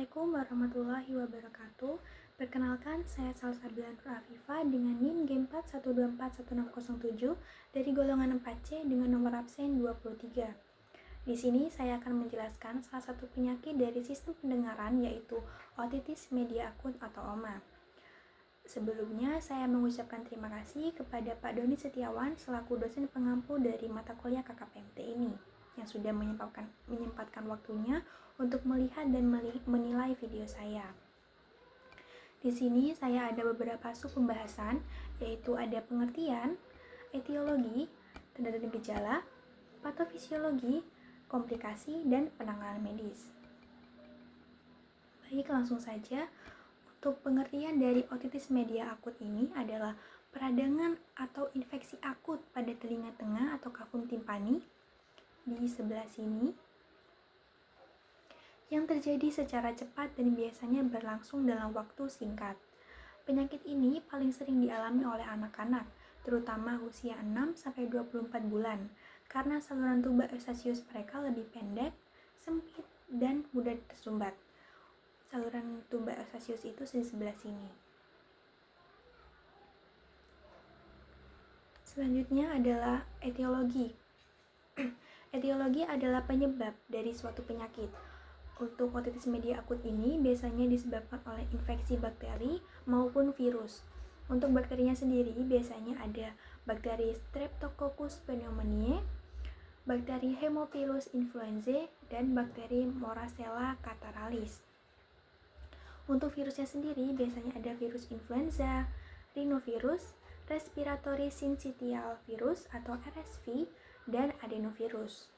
Assalamualaikum warahmatullahi wabarakatuh. Perkenalkan, saya Salsabila Nur Afifah dengan NIM Game 4124167 dari golongan 4C dengan nomor absen 23. Di sini saya akan menjelaskan salah satu penyakit dari sistem pendengaran yaitu otitis media akut atau OMA. Sebelumnya, saya mengucapkan terima kasih kepada Pak Doni Setiawan selaku dosen pengampu dari mata kuliah KKPMT ini yang sudah menyempatkan waktunya untuk melihat dan menilai video saya. Di sini saya ada beberapa sub pembahasan, yaitu ada pengertian, etiologi, tanda dan gejala, patofisiologi, komplikasi, dan penanganan medis. Baik, langsung saja. Untuk pengertian dari otitis media akut ini adalah peradangan atau infeksi akut pada telinga tengah atau kafum timpani di sebelah sini yang terjadi secara cepat dan biasanya berlangsung dalam waktu singkat. Penyakit ini paling sering dialami oleh anak-anak, terutama usia 6-24 bulan, karena saluran tuba Eustachius mereka lebih pendek, sempit, dan mudah tersumbat. Saluran tuba Eustachius itu di sebelah sini. Selanjutnya adalah etiologi. Etiologi adalah penyebab dari suatu penyakit. Untuk otitis media akut ini biasanya disebabkan oleh infeksi bakteri maupun virus. Untuk bakterinya sendiri biasanya ada bakteri Streptococcus pneumoniae, bakteri Haemophilus influenzae, dan bakteri Moracella catarrhalis. Untuk virusnya sendiri biasanya ada virus influenza, rhinovirus, respiratory syncytial virus atau RSV, dan adenovirus.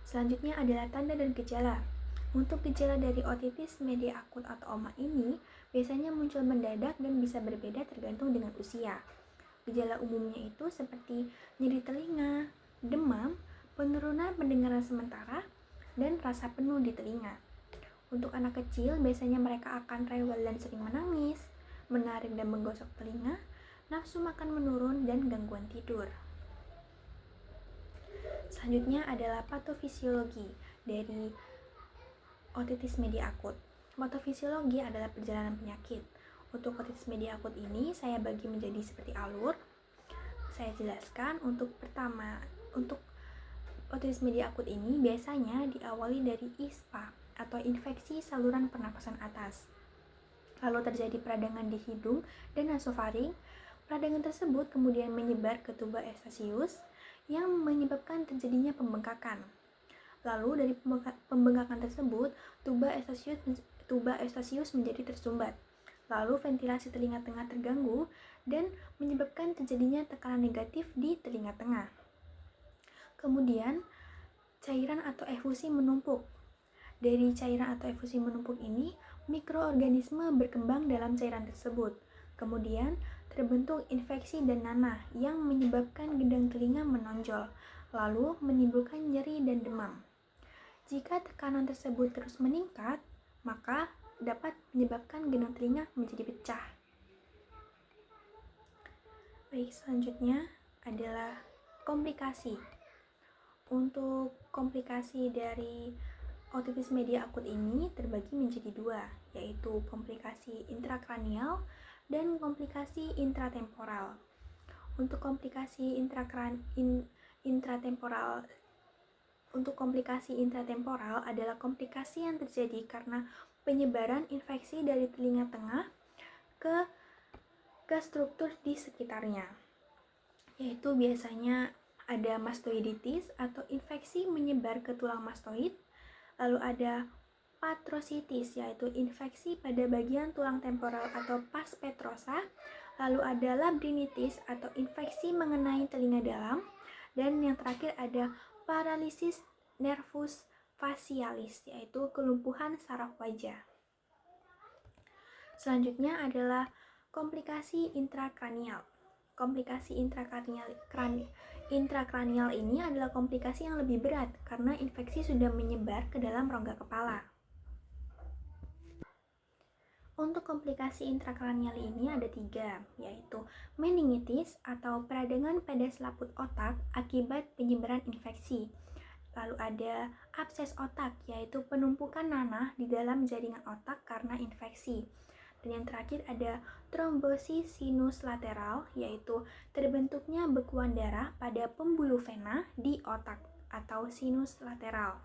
Selanjutnya adalah tanda dan gejala. Untuk gejala dari otitis media akut atau OMA ini biasanya muncul mendadak dan bisa berbeda tergantung dengan usia. Gejala umumnya itu seperti nyeri telinga, demam, penurunan pendengaran sementara, dan rasa penuh di telinga. Untuk anak kecil biasanya mereka akan rewel dan sering menangis, menarik dan menggosok telinga, nafsu makan menurun, dan gangguan tidur. Selanjutnya adalah patofisiologi dari otitis media akut. Patofisiologi adalah perjalanan penyakit. Untuk otitis media akut ini saya bagi menjadi seperti alur. Saya jelaskan untuk pertama, untuk otitis media akut ini biasanya diawali dari ISPA atau infeksi saluran pernapasan atas. Lalu terjadi peradangan di hidung dan nasofaring. Peradangan tersebut kemudian menyebar ke tuba Eustachius yang menyebabkan terjadinya pembengkakan. Lalu dari pembengkakan tersebut, tuba Eustachius menjadi tersumbat. Lalu ventilasi telinga tengah terganggu dan menyebabkan terjadinya tekanan negatif di telinga tengah. Kemudian cairan atau efusi menumpuk. Dari cairan atau efusi menumpuk ini, mikroorganisme berkembang dalam cairan tersebut. Kemudian terbentuk infeksi dan nanah yang menyebabkan gendang telinga menonjol, lalu menimbulkan nyeri dan demam. Jika tekanan tersebut terus meningkat, maka dapat menyebabkan gendang telinga menjadi pecah. Baik, selanjutnya adalah komplikasi. Untuk komplikasi dari otitis media akut ini terbagi menjadi dua, yaitu komplikasi intrakranial dan komplikasi intratemporal. Untuk komplikasi intratemporal adalah komplikasi yang terjadi karena penyebaran infeksi dari telinga tengah ke struktur di sekitarnya, yaitu biasanya ada mastoiditis atau infeksi menyebar ke tulang mastoid. Lalu ada patrositis, yaitu infeksi pada bagian tulang temporal atau pars petrosa. Lalu ada labrinitis atau infeksi mengenai telinga dalam. Dan yang terakhir ada paralisis nervus facialis, yaitu kelumpuhan saraf wajah. Selanjutnya adalah komplikasi intrakranial. Komplikasi intrakranial ini adalah komplikasi yang lebih berat karena infeksi sudah menyebar ke dalam rongga kepala. Untuk komplikasi intrakranial ini ada 3, yaitu meningitis atau peradangan pada selaput otak akibat penyebaran infeksi. Lalu ada abses otak, yaitu penumpukan nanah di dalam jaringan otak karena infeksi. Dan yang terakhir ada trombosis sinus lateral, yaitu terbentuknya bekuan darah pada pembuluh vena di otak atau sinus lateral.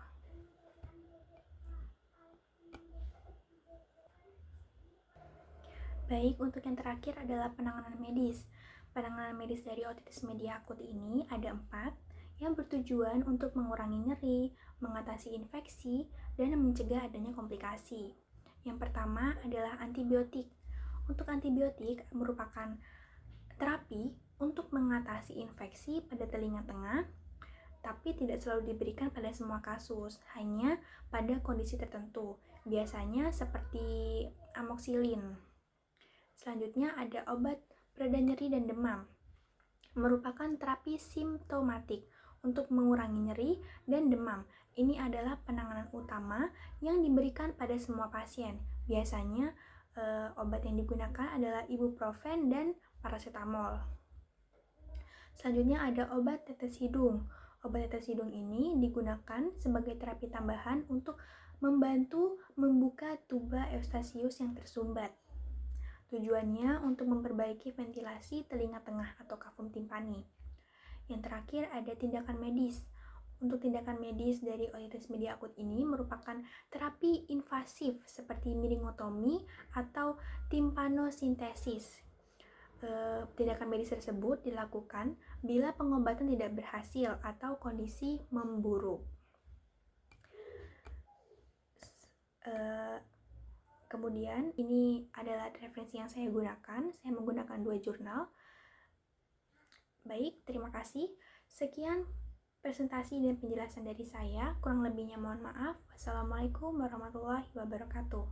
Baik, untuk yang terakhir adalah penanganan medis. Penanganan medis dari otitis media akut ini ada 4 yang bertujuan untuk mengurangi nyeri, mengatasi infeksi, dan mencegah adanya komplikasi. Yang pertama adalah antibiotik. Untuk antibiotik merupakan terapi untuk mengatasi infeksi pada telinga tengah, tapi tidak selalu diberikan pada semua kasus, hanya pada kondisi tertentu, biasanya seperti amoxicillin. Selanjutnya ada obat pereda nyeri dan demam, merupakan terapi simptomatik untuk mengurangi nyeri dan demam. Ini adalah penanganan utama yang diberikan pada semua pasien. Biasanya obat yang digunakan adalah ibuprofen dan paracetamol. Selanjutnya ada obat tetes hidung. Obat tetes hidung ini digunakan sebagai terapi tambahan untuk membantu membuka tuba Eustachius yang tersumbat. Tujuannya untuk memperbaiki ventilasi telinga tengah atau kafum timpani. Yang terakhir ada tindakan medis. Untuk tindakan medis dari otitis media akut ini merupakan terapi invasif seperti miringotomi atau timpanosintesis. Tindakan medis tersebut dilakukan bila pengobatan tidak berhasil atau kondisi memburuk. Kemudian ini adalah referensi yang saya gunakan. Saya menggunakan 2 jurnal. Baik, terima kasih. Sekian presentasi dan penjelasan dari saya. Kurang lebihnya mohon maaf. Wassalamualaikum warahmatullahi wabarakatuh.